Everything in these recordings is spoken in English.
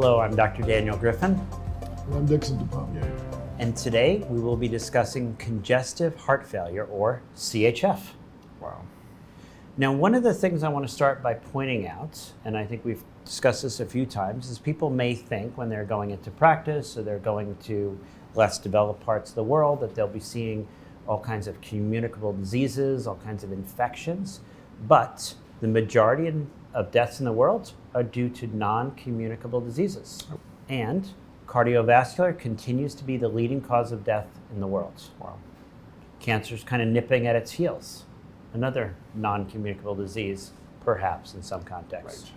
Hello, I'm Dr. Daniel Griffin. And I'm Dixon DuPommier. And today we will be discussing congestive heart failure, or CHF. Wow. Now, one of the things I want to start by pointing out, and I think we've discussed this a few times, is people may think when they're going into practice or they're going to less developed parts of the world that they'll be seeing all kinds of communicable diseases, all kinds of infections, but the majority of deaths in the world are due to non-communicable diseases. And cardiovascular continues to be the leading cause of death in the world. Wow. Cancer's kind of nipping at its heels. Another non-communicable disease, perhaps in some contexts.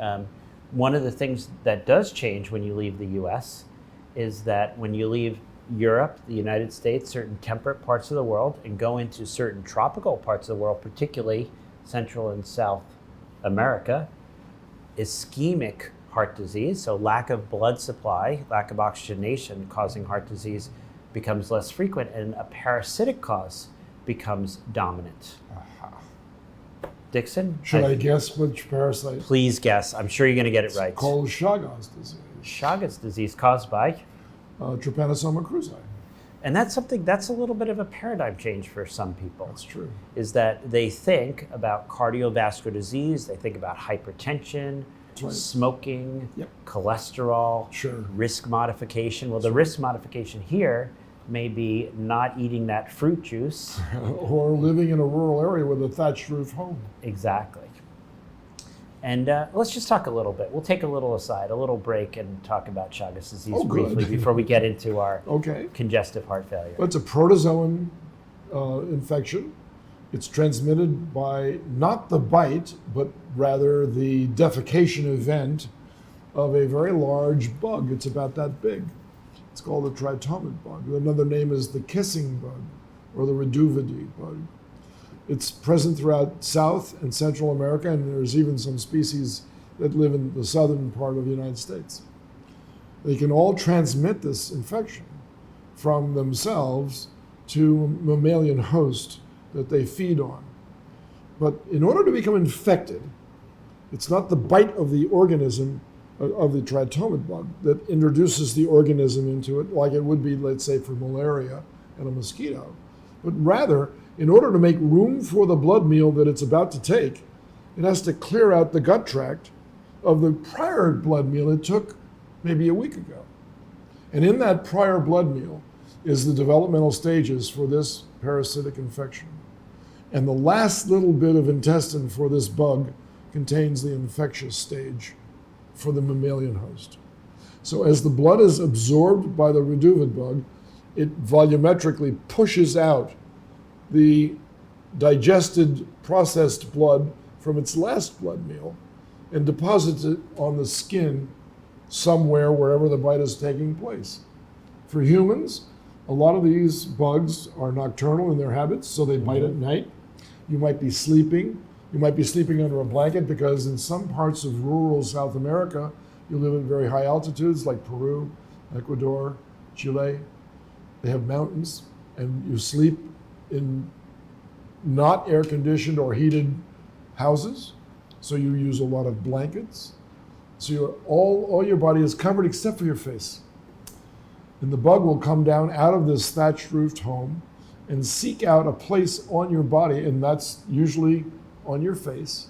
Right. One of the things that does change when you leave the US is that when you leave Europe, the United States, certain temperate parts of the world, and go into certain tropical parts of the world, particularly Central and South America, ischemic heart disease, so lack of blood supply, lack of oxygenation causing heart disease becomes less frequent, and a parasitic cause becomes dominant. Dixon? Should I guess which parasite? Please guess. I'm sure you're going to get it right. It's called Chagas disease. Chagas disease caused by? Trypanosoma cruzi. And that's a little bit of a paradigm change for some people. That's true. Is that they think about cardiovascular disease, they think about hypertension, right. Smoking, Yep. cholesterol, Sure. risk modification. Well, the risk modification here may be not eating that fruit juice. Or living in a rural area with a thatched roof home. Exactly. And let's just talk a little bit. We'll take a little aside, a little break, and talk about Chagas disease briefly before we get into our congestive heart failure. Well, it's a protozoan infection. It's transmitted by not the bite, but rather the defecation event of a very large bug. It's about that big. It's called the tritomid bug. Another name is the kissing bug, or the reduvidae bug. It's present throughout South and Central America, and there's even some species that live in the southern part of the United States. They can all transmit this infection from themselves to a mammalian host that they feed on. But in order to become infected, it's not the bite of the organism, of the tritomid bug, that introduces the organism into it, like it would be, let's say, for malaria and a mosquito, but rather, in order to make room for the blood meal that it's about to take, it has to clear out the gut tract of the prior blood meal it took maybe a week ago. And in that prior blood meal is the developmental stages for this parasitic infection. And the last little bit of intestine for this bug contains the infectious stage for the mammalian host. So as the blood is absorbed by the reduvid bug, it volumetrically pushes out the digested processed blood from its last blood meal and deposits it on the skin somewhere wherever the bite is taking place. For humans, a lot of these bugs are nocturnal in their habits, so they bite at night. You might be sleeping. You might be sleeping under a blanket because in some parts of rural South America, you live at very high altitudes like Peru, Ecuador, Chile. They have mountains, and you sleep in not air-conditioned or heated houses, so you use a lot of blankets. So all your body is covered except for your face. And the bug will come down out of this thatched-roofed home and seek out a place on your body, and that's usually on your face.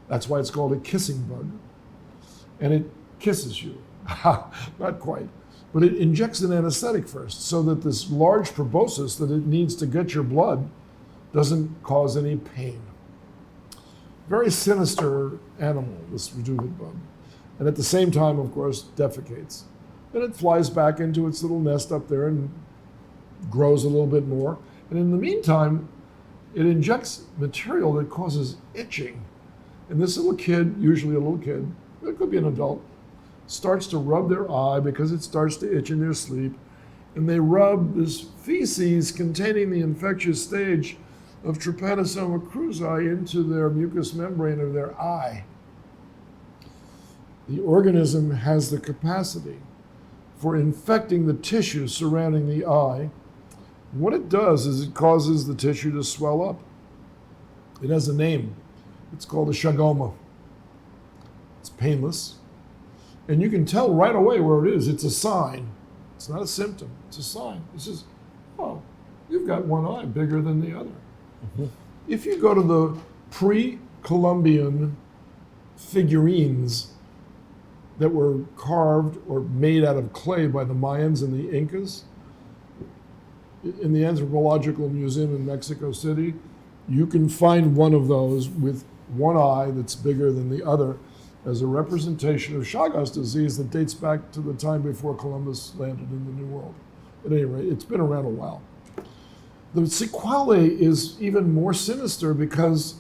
That's why it's called a kissing bug. And it kisses you. Not quite. But it injects an anesthetic first so that this large proboscis that it needs to get your blood doesn't cause any pain. Very sinister animal, this reduvid bug. And at the same time, of course, defecates. Then it flies back into its little nest up there and grows a little bit more. And in the meantime, it injects material that causes itching. And this little kid, usually a little kid, it could be an adult, starts to rub their eye because it starts to itch in their sleep. And they rub this feces containing the infectious stage of Trypanosoma cruzi into their mucous membrane of their eye. The organism has the capacity for infecting the tissue surrounding the eye. What it does is it causes the tissue to swell up. It has a name. It's called a chagoma. It's painless. And you can tell right away where it is. It's a sign. It's not a symptom. It's a sign. It says, oh, you've got one eye bigger than the other. Mm-hmm. If you go to the pre-Columbian figurines that were carved or made out of clay by the Mayans and the Incas, in the Anthropological Museum in Mexico City, you can find one of those with one eye that's bigger than the other as a representation of Chagas disease that dates back to the time before Columbus landed in the New World. At any rate, it's been around a while. The sequelae is even more sinister because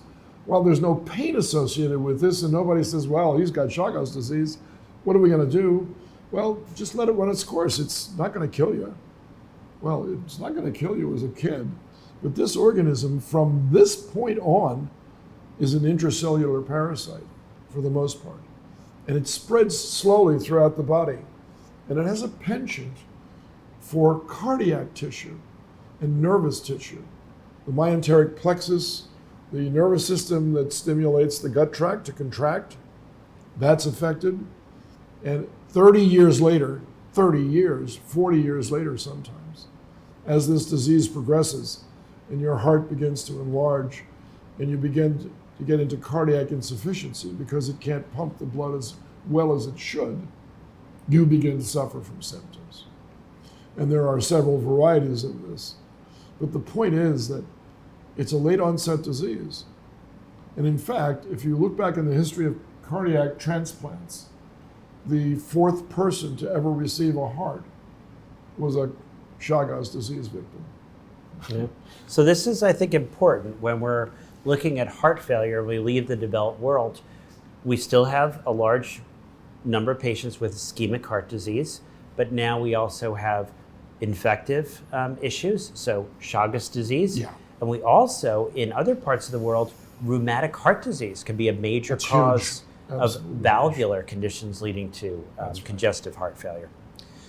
while there's no pain associated with this and nobody says, well, he's got Chagas disease, what are we going to do? Well, just let it run its course. It's not going to kill you. Well, it's not going to kill you as a kid, but this organism from this point on is an intracellular parasite for the most part. And it spreads slowly throughout the body. And it has a penchant for cardiac tissue and nervous tissue. The myenteric plexus, the nervous system that stimulates the gut tract to contract, that's affected. And 30 years later, 30 years, 40 years later sometimes, as this disease progresses and your heart begins to enlarge and you begin to get into cardiac insufficiency because it can't pump the blood as well as it should, you begin to suffer from symptoms. And there are several varieties of this. But the point is that it's a late onset disease. And in fact, if you look back in the history of cardiac transplants, the fourth person to ever receive a heart was a Chagas disease victim. Yeah. So this is, I think, important when we're looking at heart failure. We leave the developed world. We still have a large number of patients with ischemic heart disease, but now we also have infective issues, so Chagas disease. Yeah. And we also, in other parts of the world, rheumatic heart disease can be a major That's cause huge. of Absolutely. valvular conditions leading to That's right. congestive heart failure.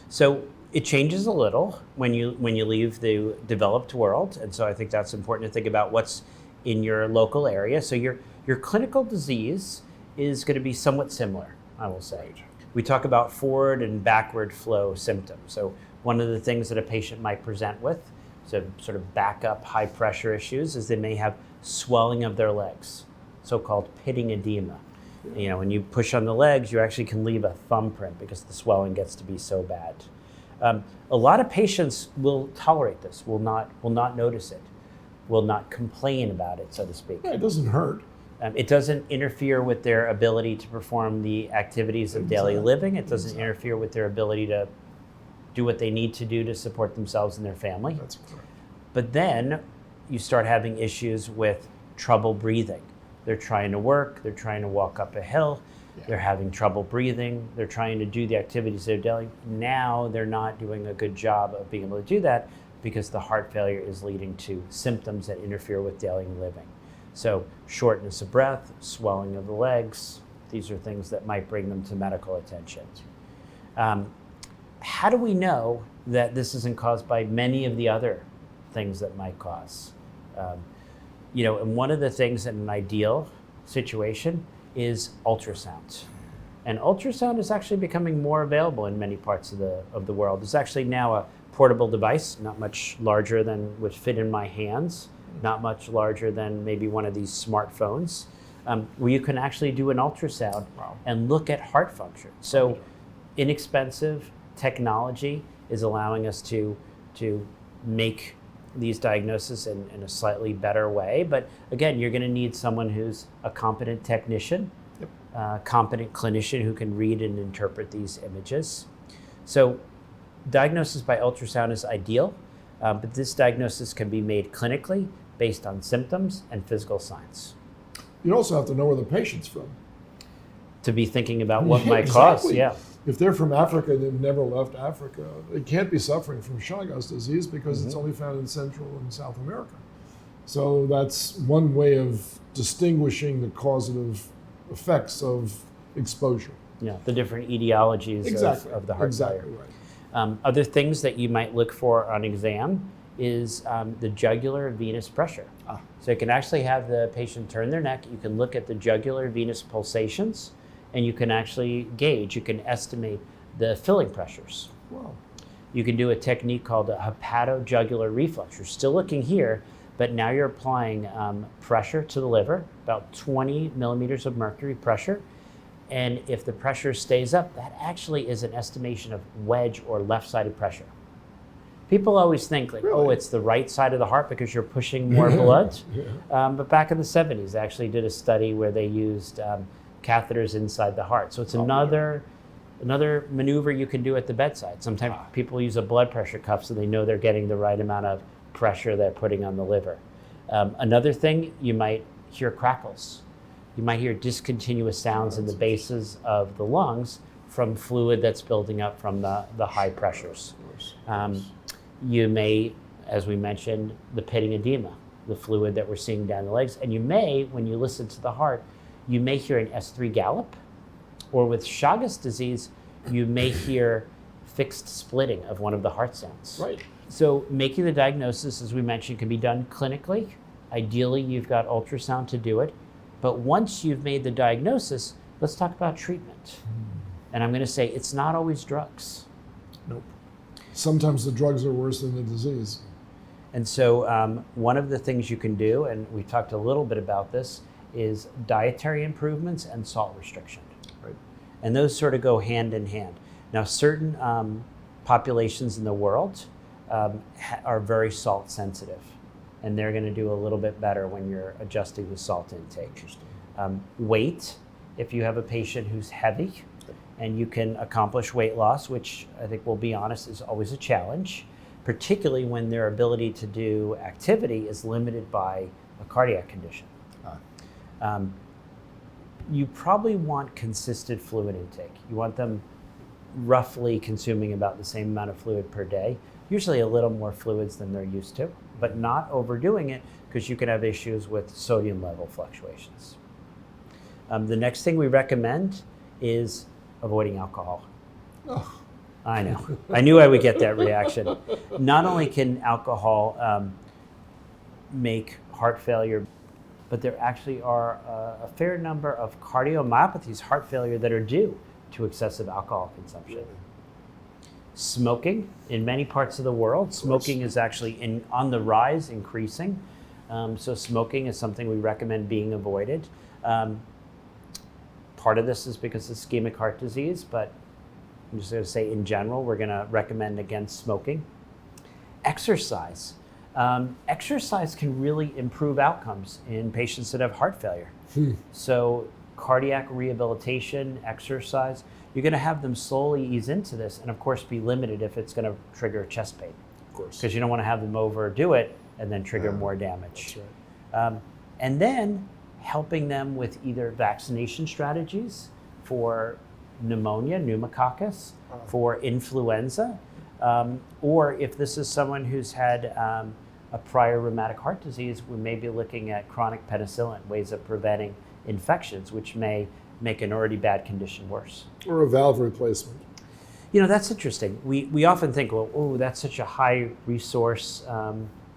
So it changes a little when you leave the developed world, and so I think that's important to think about what's in your local area. So your clinical disease is going to be somewhat similar, I will say. We talk about forward and backward flow symptoms. So one of the things that a patient might present with, so sort of backup high pressure issues, is they may have swelling of their legs, so-called pitting edema. You know, when you push on the legs, you actually can leave a thumbprint because the swelling gets to be so bad. A lot of patients will tolerate this, will not notice it, will not complain about it, so to speak. Yeah, it doesn't hurt. It doesn't interfere with their ability to perform the activities of daily living. It doesn't interfere with their ability to do what they need to do to support themselves and their family. That's correct. But then you start having issues with trouble breathing. They're trying to work, they're trying to walk up a hill, they're having trouble breathing, they're trying to do the activities they're doing. Now they're not doing a good job of being able to do that because the heart failure is leading to symptoms that interfere with daily living. So shortness of breath, swelling of the legs, these are things that might bring them to medical attention. How do we know that this isn't caused by many of the other things that might cause? And one of the things in an ideal situation is ultrasound. And ultrasound is actually becoming more available in many parts of the world. There's actually now a portable device, not much larger than would fit in my hands, not much larger than maybe one of these smartphones, where you can actually do an ultrasound and look at heart function. So inexpensive technology is allowing us to make these diagnoses in a slightly better way. But again, you're going to need someone who's a competent technician, competent clinician who can read and interpret these images. So diagnosis by ultrasound is ideal, but this diagnosis can be made clinically based on symptoms and physical signs. You also have to know where the patient's from. To be thinking about what might cause, If they're from Africa and they've never left Africa, they can't be suffering from Chagas disease because it's only found in Central and South America. So that's one way of distinguishing the causative effects of exposure. Yeah, the different etiologies of the heart failure. Exactly right. Other things that you might look for on exam is the jugular venous pressure. So you can actually have the patient turn their neck, you can look at the jugular venous pulsations, and you can actually gauge, you can estimate the filling pressures. Wow. You can do a technique called a hepatojugular reflux. You're still looking here, but now you're applying pressure to the liver, about 20 millimeters of mercury pressure. And if the pressure stays up, that actually is an estimation of wedge or left-sided pressure. People always think like, Really? oh, it's the right side of the heart because you're pushing more blood. Yeah. But back in the 70s, they actually did a study where they used catheters inside the heart. So it's another maneuver you can do at the bedside. Sometimes people use a blood pressure cuff so they know they're getting the right amount of pressure they're putting on the liver. Another thing, you might hear crackles. You might hear discontinuous sounds in the bases of the lungs from fluid that's building up from the high pressures. You may, as we mentioned, the pitting edema, the fluid that we're seeing down the legs. And you may, when you listen to the heart, you may hear an S3 gallop, or with Chagas disease, you may hear fixed splitting of one of the heart sounds. Right. So making the diagnosis, as we mentioned, can be done clinically. Ideally, you've got ultrasound to do it. But once you've made the diagnosis, let's talk about treatment. And I'm going to say it's not always drugs. Nope. Sometimes the drugs are worse than the disease. And so one of the things you can do, and we talked a little bit about this, is dietary improvements and salt restriction. Right. And those sort of go hand in hand. Now, certain populations in the world are very salt sensitive, and they're going to do a little bit better when you're adjusting the salt intake. Weight, if you have a patient who's heavy and you can accomplish weight loss, which I think we'll be honest is always a challenge, particularly when their ability to do activity is limited by a cardiac condition. You probably want consistent fluid intake. You want them roughly consuming about the same amount of fluid per day, usually a little more fluids than they're used to, but not overdoing it because you can have issues with sodium level fluctuations. The next thing we recommend is avoiding alcohol. Oh. I know. I knew I would get that reaction. Not only can alcohol make heart failure, but there actually are a fair number of cardiomyopathies, heart failure, that are due to excessive alcohol consumption. Smoking, in many parts of the world, smoking is actually on the rise, increasing. So smoking is something we recommend being avoided. Part of this is because of ischemic heart disease, but I'm just going to say in general, we're going to recommend against smoking. Exercise. Exercise can really improve outcomes in patients that have heart failure. So cardiac rehabilitation, exercise, you're going to have them slowly ease into this, and of course be limited if it's going to trigger chest pain. Of course. Because you don't want to have them overdo it and then trigger more damage. That's right. And then helping them with either vaccination strategies for pneumonia, pneumococcus, for influenza, or if this is someone who's had a prior rheumatic heart disease, we may be looking at chronic penicillin, ways of preventing infections, which may make an already bad condition worse. Or a valve replacement. You know, that's interesting. We often think, well, oh, that's such a high resource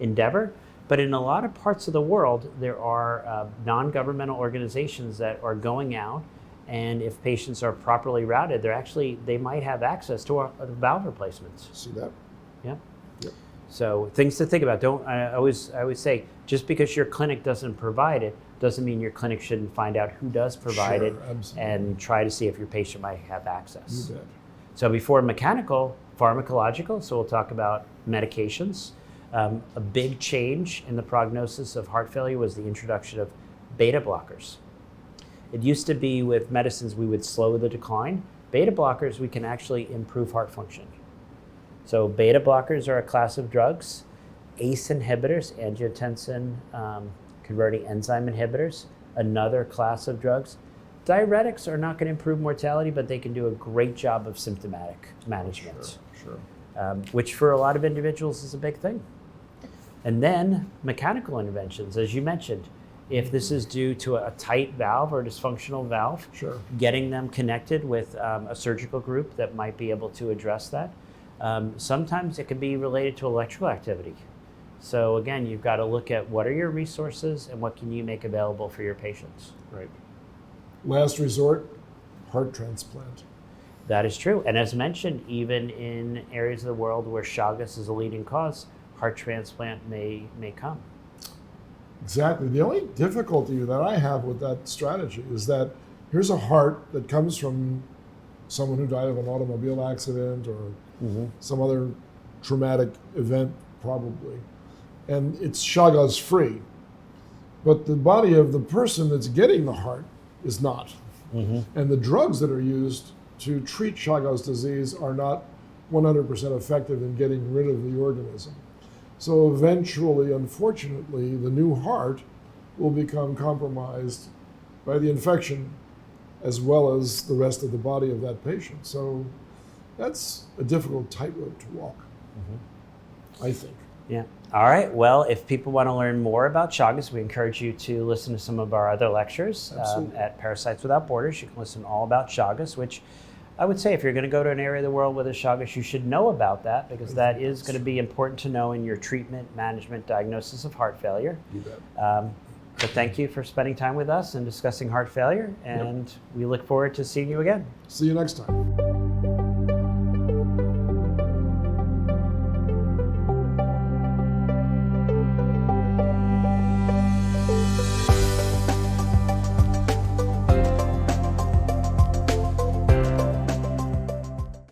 endeavor. But in a lot of parts of the world, there are non-governmental organizations that are going out, and if patients are properly routed, they might have access to valve replacements. See that? Yeah. Yep. So things to think about. I always say, just because your clinic doesn't provide it, doesn't mean your clinic shouldn't find out who does provide it absolutely. And try to see if your patient might have access. You bet. So before mechanical, pharmacological, so we'll talk about medications. A big change in the prognosis of heart failure was the introduction of beta blockers. It used to be with medicines we would slow the decline. Beta blockers, we can actually improve heart function. So beta blockers are a class of drugs. ACE inhibitors, angiotensin converting enzyme inhibitors, another class of drugs. Diuretics are not going to improve mortality, but they can do a great job of symptomatic management, Sure. which for a lot of individuals is a big thing. And then mechanical interventions, as you mentioned, if this is due to a tight valve or dysfunctional valve, Sure. getting them connected with a surgical group that might be able to address that. Sometimes it can be related to electrical activity. So again, you've got to look at what are your resources and what can you make available for your patients. Right. Last resort, heart transplant. That is true. And as mentioned, even in areas of the world where Chagas is a leading cause, heart transplant may come. Exactly. The only difficulty that I have with that strategy is that here's a heart that comes from someone who died of an automobile accident or some other traumatic event, probably, and it's Chagas free. But the body of the person that's getting the heart is not. And the drugs that are used to treat Chagas disease are not 100% effective in getting rid of the organism. So eventually, unfortunately, the new heart will become compromised by the infection as well as the rest of the body of that patient. So that's a difficult tightrope to walk, I think. Yeah. All right. Well, if people want to learn more about Chagas, we encourage you to listen to some of our other lectures at Parasites Without Borders. You can listen all about Chagas, which I would say if you're going to go to an area of the world with a Chagas, you should know about that because that is going to be important to know in your treatment, management, diagnosis of heart failure. You bet. So thank you for spending time with us and discussing heart failure, and we look forward to seeing you again. See you next time.